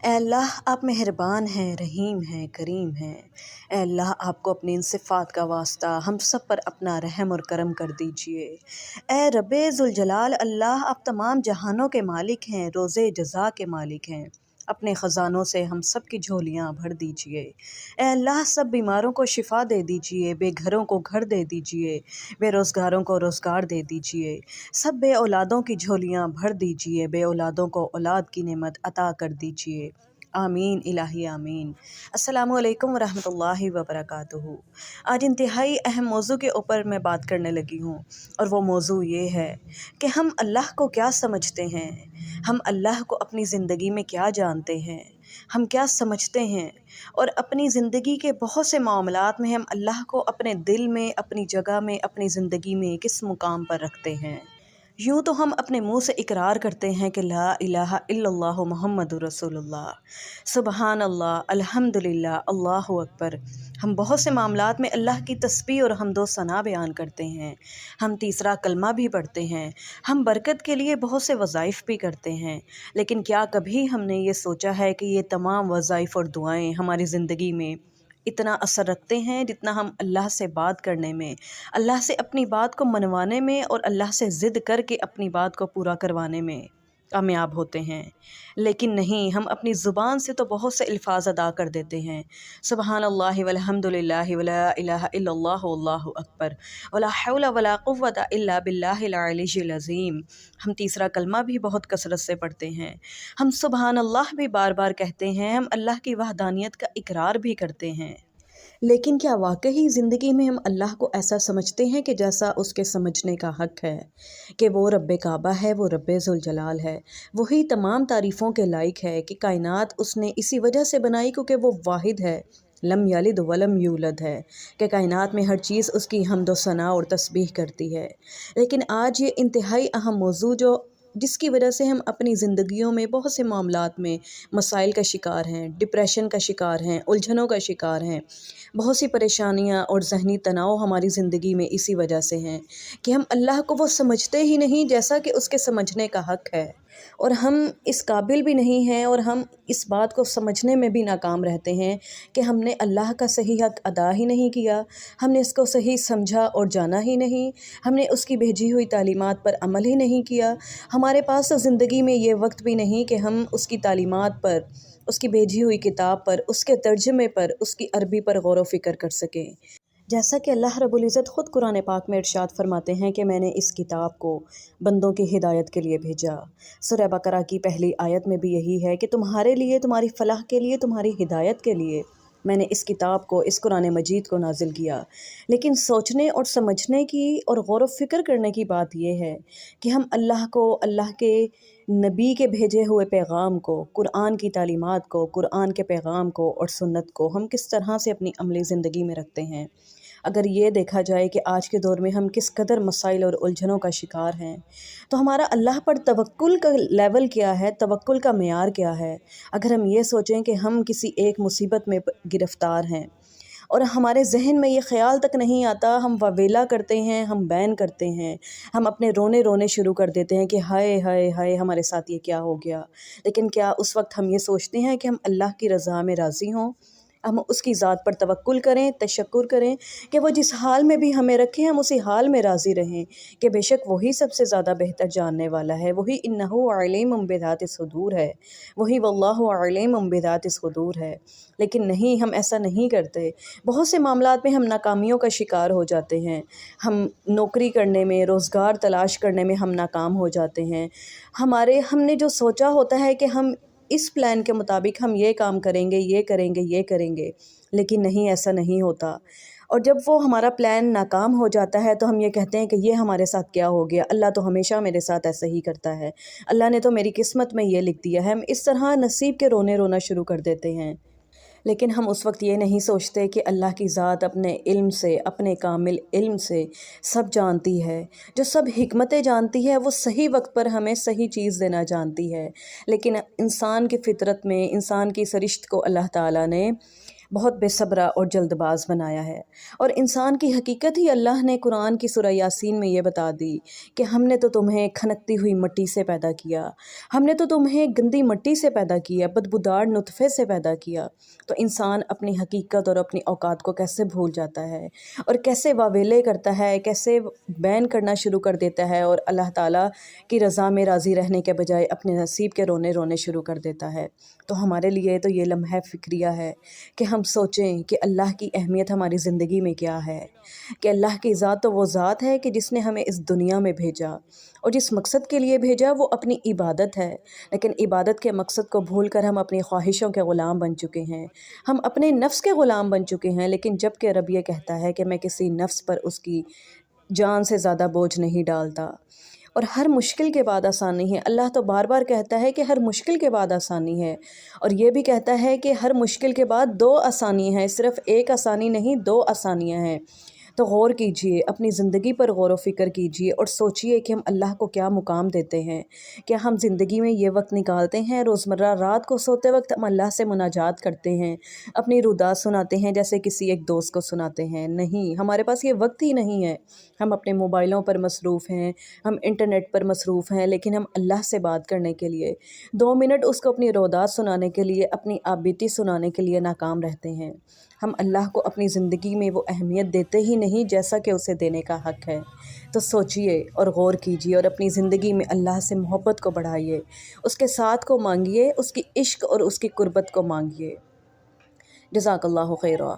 اے اللہ آپ مہربان ہیں، رحیم ہیں، کریم ہیں۔ اے اللہ آپ کو اپنی ان صفات کا واسطہ ہم سب پر اپنا رحم اور کرم کر دیجئے۔ اے رب ذوالجلال اللہ آپ تمام جہانوں کے مالک ہیں، روز جزا کے مالک ہیں۔ اپنے خزانوں سے ہم سب کی جھولیاں بھر دیجئے۔ اے اللہ سب بیماروں کو شفا دے دیجئے، بے گھروں کو گھر دے دیجئے، بے روزگاروں کو روزگار دے دیجئے، سب بے اولادوں کی جھولیاں بھر دیجئے، بے اولادوں کو اولاد کی نعمت عطا کر دیجئے۔ آمین الہی آمین۔ السلام علیکم ورحمۃ اللہ وبرکاتہ۔ آج انتہائی اہم موضوع کے اوپر میں بات کرنے لگی ہوں، اور وہ موضوع یہ ہے کہ ہم اللہ کو کیا سمجھتے ہیں، ہم اللہ کو اپنی زندگی میں کیا جانتے ہیں، ہم کیا سمجھتے ہیں، اور اپنی زندگی کے بہت سے معاملات میں ہم اللہ کو اپنے دل میں، اپنی جگہ میں، اپنی زندگی میں کس مقام پر رکھتے ہیں۔ یوں تو ہم اپنے منہ سے اقرار کرتے ہیں کہ لا الہ الا اللہ محمد رسول اللہ، سبحان اللہ، الحمدللہ، اللہ اکبر۔ ہم بہت سے معاملات میں اللہ کی تسبیح اور حمد و ثنا بیان کرتے ہیں، ہم تیسرا کلمہ بھی پڑھتے ہیں، ہم برکت کے لیے بہت سے وظائف بھی کرتے ہیں، لیکن کیا کبھی ہم نے یہ سوچا ہے کہ یہ تمام وظائف اور دعائیں ہماری زندگی میں اتنا اثر رکھتے ہیں جتنا ہم اللہ سے بات کرنے میں، اللہ سے اپنی بات کو منوانے میں، اور اللہ سے ضد کر کے اپنی بات کو پورا کروانے میں کامیاب ہوتے ہیں؟ لیکن نہیں، ہم اپنی زبان سے تو بہت سے الفاظ ادا کر دیتے ہیں، سبحان اللہ والحمد للہ ولا الہ الا اللہ واللہ اکبر ولا حول ولا قوۃ الا باللہ العلی العظیم۔ ہم تیسرا کلمہ بھی بہت کثرت سے پڑھتے ہیں، ہم سبحان اللہ بھی بار بار کہتے ہیں، ہم اللہ کی وحدانیت کا اقرار بھی کرتے ہیں۔ لیکن کیا واقعی زندگی میں ہم اللہ کو ایسا سمجھتے ہیں کہ جیسا اس کے سمجھنے کا حق ہے، کہ وہ رب کعبہ ہے، وہ رب ذوالجلال ہے، وہی تمام تعریفوں کے لائق ہے، کہ کائنات اس نے اسی وجہ سے بنائی کیونکہ وہ واحد ہے، لم یلد ولم یولد ہے، کہ کائنات میں ہر چیز اس کی حمد و ثنا اور تسبیح کرتی ہے۔ لیکن آج یہ انتہائی اہم موضوع جس کی وجہ سے ہم اپنی زندگیوں میں بہت سے معاملات میں مسائل کا شکار ہیں، ڈپریشن کا شکار ہیں، الجھنوں کا شکار ہیں، بہت سی پریشانیاں اور ذہنی تناؤ ہماری زندگی میں اسی وجہ سے ہیں کہ ہم اللہ کو وہ سمجھتے ہی نہیں جیسا کہ اس کے سمجھنے کا حق ہے، اور ہم اس قابل بھی نہیں ہیں، اور ہم اس بات کو سمجھنے میں بھی ناکام رہتے ہیں کہ ہم نے اللہ کا صحیح حق ادا ہی نہیں کیا، ہم نے اس کو صحیح سمجھا اور جانا ہی نہیں، ہم نے اس کی بھیجی ہوئی تعلیمات پر عمل ہی نہیں کیا۔ ہمارے پاس تو زندگی میں یہ وقت بھی نہیں کہ ہم اس کی تعلیمات پر، اس کی بھیجی ہوئی کتاب پر، اس کے ترجمے پر، اس کی عربی پر غور و فکر کر سکیں۔ جیسا کہ اللہ رب العزت خود قرآن پاک میں ارشاد فرماتے ہیں کہ میں نے اس کتاب کو بندوں کی ہدایت کے لیے بھیجا۔ سورہ بقرہ کی پہلی آیت میں بھی یہی ہے کہ تمہارے لیے، تمہاری فلاح کے لیے، تمہاری ہدایت کے لیے میں نے اس کتاب کو، اس قرآن مجید کو نازل کیا۔ لیکن سوچنے اور سمجھنے کی اور غور و فکر کرنے کی بات یہ ہے کہ ہم اللہ کو، اللہ کے نبی کے بھیجے ہوئے پیغام کو، قرآن کی تعلیمات کو، قرآن کے پیغام کو اور سنت کو ہم کس طرح سے اپنی عملی زندگی میں رکھتے ہیں۔ اگر یہ دیکھا جائے کہ آج کے دور میں ہم کس قدر مسائل اور الجھنوں کا شکار ہیں، تو ہمارا اللہ پر توکل کا لیول کیا ہے، توکل کا معیار کیا ہے۔ اگر ہم یہ سوچیں کہ ہم کسی ایک مصیبت میں گرفتار ہیں اور ہمارے ذہن میں یہ خیال تک نہیں آتا، ہم واویلا کرتے ہیں، ہم بین کرتے ہیں، ہم اپنے رونے شروع کر دیتے ہیں کہ ہائے ہائے ہائے ہمارے ساتھ یہ کیا ہو گیا۔ لیکن کیا اس وقت ہم یہ سوچتے ہیں کہ ہم اللہ کی رضا میں راضی ہوں، ہم اس کی ذات پر توکل کریں، تشکر کریں کہ وہ جس حال میں بھی ہمیں رکھیں ہم اسی حال میں راضی رہیں، کہ بے شک وہی سب سے زیادہ بہتر جاننے والا ہے، وہی انہ علیم بذات الصدور ہے، وہی واللہ علیم بذات الصدور ہے۔ لیکن نہیں، ہم ایسا نہیں کرتے۔ بہت سے معاملات میں ہم ناکامیوں کا شکار ہو جاتے ہیں، ہم نوکری کرنے میں، روزگار تلاش کرنے میں ہم ناکام ہو جاتے ہیں۔ ہم نے جو سوچا ہوتا ہے کہ ہم اس پلان کے مطابق ہم یہ کام کریں گے، یہ کریں گے، یہ کریں گے، لیکن نہیں، ایسا نہیں ہوتا۔ اور جب وہ ہمارا پلان ناکام ہو جاتا ہے تو ہم یہ کہتے ہیں کہ یہ ہمارے ساتھ کیا ہو گیا، اللہ تو ہمیشہ میرے ساتھ ایسا ہی کرتا ہے، اللہ نے تو میری قسمت میں یہ لکھ دیا ہے۔ ہم اس طرح نصیب کے رونا شروع کر دیتے ہیں، لیکن ہم اس وقت یہ نہیں سوچتے کہ اللہ کی ذات اپنے علم سے، اپنے کامل علم سے سب جانتی ہے، جو سب حکمتیں جانتی ہے، وہ صحیح وقت پر ہمیں صحیح چیز دینا جانتی ہے۔ لیکن انسان کی فطرت میں، انسان کی سرشت کو اللہ تعالیٰ نے بہت بے صبرا اور جلد باز بنایا ہے۔ اور انسان کی حقیقت ہی اللہ نے قرآن کی سورہ یاسین میں یہ بتا دی کہ ہم نے تو تمہیں کھنکتی ہوئی مٹی سے پیدا کیا، ہم نے تو تمہیں گندی مٹی سے پیدا کیا، بدبودار نطفے سے پیدا کیا۔ تو انسان اپنی حقیقت اور اپنی اوقات کو کیسے بھول جاتا ہے اور کیسے واویلے کرتا ہے، کیسے بین کرنا شروع کر دیتا ہے اور اللہ تعالیٰ کی رضا میں راضی رہنے کے بجائے اپنے نصیب کے رونے شروع کر دیتا ہے۔ تو ہمارے لیے تو یہ لمحہ فکریہ ہے کہ ہم سوچیں کہ اللہ کی اہمیت ہماری زندگی میں کیا ہے، کہ اللہ کی ذات تو وہ ذات ہے کہ جس نے ہمیں اس دنیا میں بھیجا اور جس مقصد کے لیے بھیجا وہ اپنی عبادت ہے، لیکن عبادت کے مقصد کو بھول کر ہم اپنی خواہشوں کے غلام بن چکے ہیں، ہم اپنے نفس کے غلام بن چکے ہیں۔ لیکن جب کہ رب یہ کہتا ہے کہ میں کسی نفس پر اس کی جان سے زیادہ بوجھ نہیں ڈالتا، اور ہر مشکل کے بعد آسانی ہے۔ اللہ تو بار بار کہتا ہے کہ ہر مشکل کے بعد آسانی ہے، اور یہ بھی کہتا ہے کہ ہر مشکل کے بعد دو آسانی ہیں، صرف ایک آسانی نہیں، دو آسانیاں ہیں۔ تو غور کیجئے، اپنی زندگی پر غور و فکر کیجئے اور سوچئے کہ ہم اللہ کو کیا مقام دیتے ہیں۔ کیا ہم زندگی میں یہ وقت نکالتے ہیں، روزمرہ رات کو سوتے وقت ہم اللہ سے مناجات کرتے ہیں، اپنی رودات سناتے ہیں جیسے کسی ایک دوست کو سناتے ہیں؟ نہیں، ہمارے پاس یہ وقت ہی نہیں ہے۔ ہم اپنے موبائلوں پر مصروف ہیں، ہم انٹرنیٹ پر مصروف ہیں، لیکن ہم اللہ سے بات کرنے کے لیے 2 منٹ اس کو اپنی رودات سنانے کے لیے، اپنی آپ بیتی سنانے کے لیے ناکام رہتے ہیں۔ ہم اللہ کو اپنی زندگی میں وہ اہمیت دیتے ہی نہیں جیسا کہ اسے دینے کا حق ہے۔ تو سوچئے اور غور کیجئے اور اپنی زندگی میں اللہ سے محبت کو بڑھائیے، اس کے ساتھ کو مانگیے، اس کی عشق اور اس کی قربت کو مانگیے۔ جزاک اللہ خیرہ۔